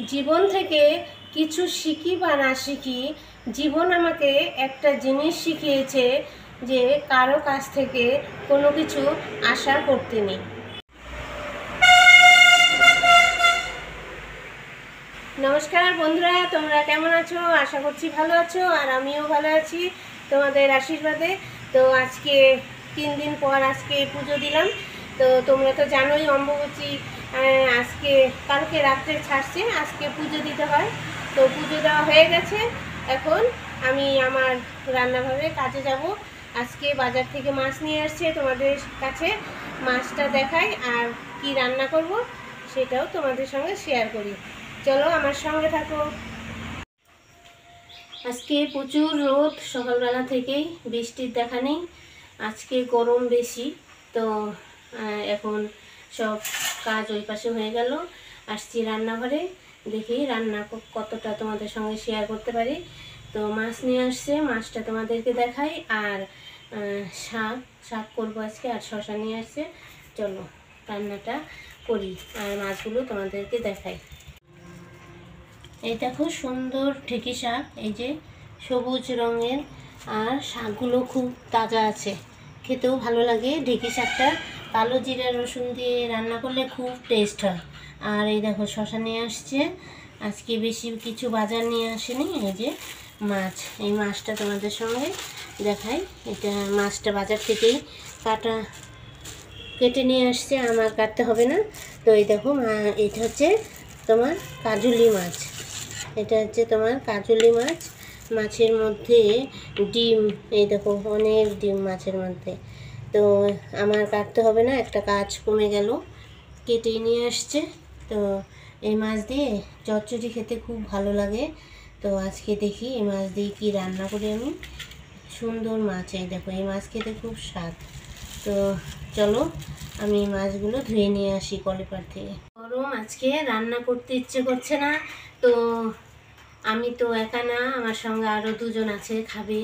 জীবন থেকে কিছু শিখি বা না শিখি, জীবন আমাকে একটা জিনিস শিখিয়েছে যে কারো কাছ থেকে কোনো কিছু আশা করতে নেই। নমস্কার বন্ধুরা, তোমরা কেমন আছো? আশা করছি ভালো আছো, আর আমিও ভালো আছি তোমাদের আশীর্বাদে। তো আজকে 3 দিন পর আজকে পুজো দিলাম। তো তোমরা তো জানোই অম্বুবাচী আজকে কালকে রাত্রে ছাড়ছে, আজকে পুজো দিতে হয়। তো পুজো দেওয়া হয়ে গেছে। এখন আমি আমার রান্নাঘরে কাজে যাব। আজকে বাজার থেকে মাছ নিয়ে আসছে, তোমাদের কাছে মাছটা দেখাই আর কি রান্না করব সেটাও তোমাদের সঙ্গে শেয়ার করি। চলো আমার সঙ্গে থাকো। আজকে প্রচুর রোদ, সকালবেলা থেকেই বৃষ্টির দেখা নেই। আজকে গরম বেশি। তো এখন সব কাজ ওই পাশে হয়ে গেল, আসছি রান্নাঘরে, দেখি রান্না কতটা তোমাদের সঙ্গে শেয়ার করতে পারি। তো মাছ নিয়ে আসছে, মাছটা তোমাদেরকে দেখাই। আর শাক করবো আজকে, আর শশা নিয়ে আসছে। চলো রান্নাটা করি আর মাছগুলো তোমাদেরকে দেখাই। এই দেখো সুন্দর ঢেঁকি শাক, এই যে সবুজ রঙের, আর শাকগুলো খুব তাজা আছে, খেতেও ভালো লাগে। ঢেঁকি শাকটা কালো জিরা রসুন দিয়ে রান্না করলে খুব টেস্ট হয়। আর এই দেখো শশা নিয়ে আসছে, আজকে বেশি কিছু বাজার নিয়ে আসেনি। এই যে মাছ, এই মাছটা তোমাদের সঙ্গে দেখাই। এটা মাছটা বাজার থেকেই কেটে নিয়ে আসছে, আমার কাটতে হবে না। তো এই দেখো এটা হচ্ছে তোমার কাজুলি মাছ। এটা হচ্ছে তোমার কাজুলি মাছ। মাছের মধ্যে ডিম, এই দেখো অনেক ডিম মাছের মধ্যে। তো আমার কাটতে হবে না, একটা কাজ কমে গেল, কেটে নিয়ে আসছে। তো এই মাছ দিয়ে চচ্চড়ি খেতে খুব ভালো লাগে। তো আজকে দেখি এই মাছ দিয়ে কী রান্না করি আমি। সুন্দর মাছ, এই দেখো এই মাছ খেতে খুব স্বাদ। তো চলো আমি মাছগুলো ধুয়ে নিয়ে আসি কলেপার থেকে। গরম, আজকে রান্না করতে ইচ্ছে করছে না। তো আমি তো একা না, আমার সঙ্গে আরও দুজন আছে খাবে।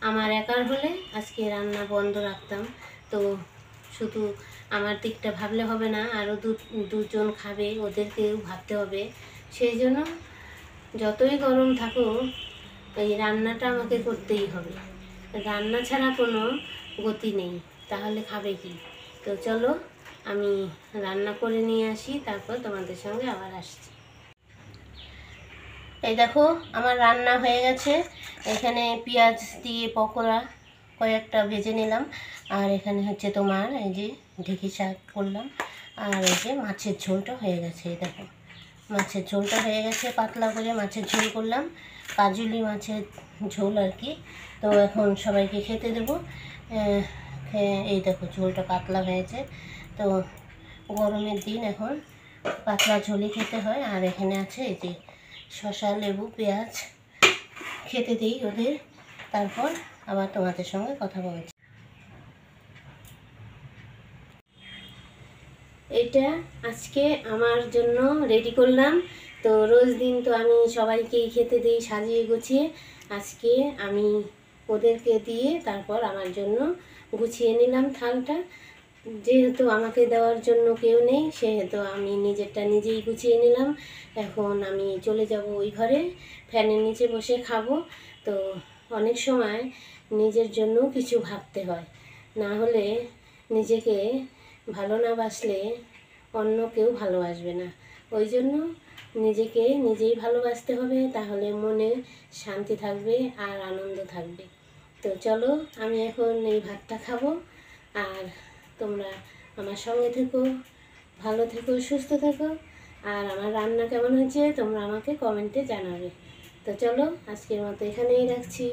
আমার একার হলে আজকে রান্না বন্ধ রাখতাম। তো শুধু আমার দিকটা ভাবলে হবে না, আরও দুজন খাবে, ওদেরকেও ভাবতে হবে। সেই জন্য যতই গরম থাকুক এই রান্নাটা আমাকে করতেই হবে। রান্না ছাড়া কোনো গতি নেই, তাহলে খাবে কি? তো চলো আমি রান্না করে নিয়ে আসি, তারপর তোমাদের সঙ্গে আবার আসছি। এই দেখো আমার রান্না হয়ে গেছে। এখানে পেঁয়াজ দিয়ে পকোড়া কয়েকটা ভেজে নিলাম, আর এখানে হচ্ছে তোমার এই যে ঢেঁকি শাক করলাম, আর এই যে মাছের ঝোলটা হয়ে গেছে। এই দেখো মাছের ঝোলটা হয়ে গেছে, পাতলা করে মাছের ঝোল করলাম, কাজুলি মাছের ঝোল আর কি। তো এখন সবাইকে খেতে দেবো। এই দেখো ঝোলটা পাতলা হয়েছে। তো গরমের দিন এখন পাতলা ঝোলই খেতে হয়। আর এখানে আছে এই যে শসা, লেবু, পেঁয়াজ, খেতে দিই ওদের, তারপর আবার তোমাদের সঙ্গে কথা বলছি। এটা আজকে আমার জন্য রেডি করলাম। তো রোজ দিন তো আমি সবাইকেই খেতে দিই সাজিয়ে গুছিয়ে, আজকে আমি ওদেরকে দিয়ে তারপর আমার জন্য গুছিয়ে নিলাম থালটা। যেহেতু আমাকে দেওয়ার জন্য কেউ নেই, সেহেতু আমি নিজেরটা নিজেই গুছিয়ে নিলাম। এখন আমি চলে যাব ওই ঘরে, ফ্যানের নিচে বসে খাবো। তো অনেক সময় নিজের জন্য কিছু ভাবতে হয়, না হলে নিজেকে ভালো না বাসলে অন্য কেউ ভালোবাসবে না। ওই জন্য নিজেকে নিজেই ভালোবাসতে হবে, তাহলে মনে শান্তি থাকবে আর আনন্দ থাকবে। তো চলো আমি এখন এই ভাতটা খাবো, আর তোমরা আমার সঙ্গে থেকো, ভালো থেকো, সুস্থ থেকো। আর আমার রান্না কেমন হয়েছে তোমরা আমাকে কমেন্টে জানাবে। তো চলো আজকের মতো এখানেই রাখছি।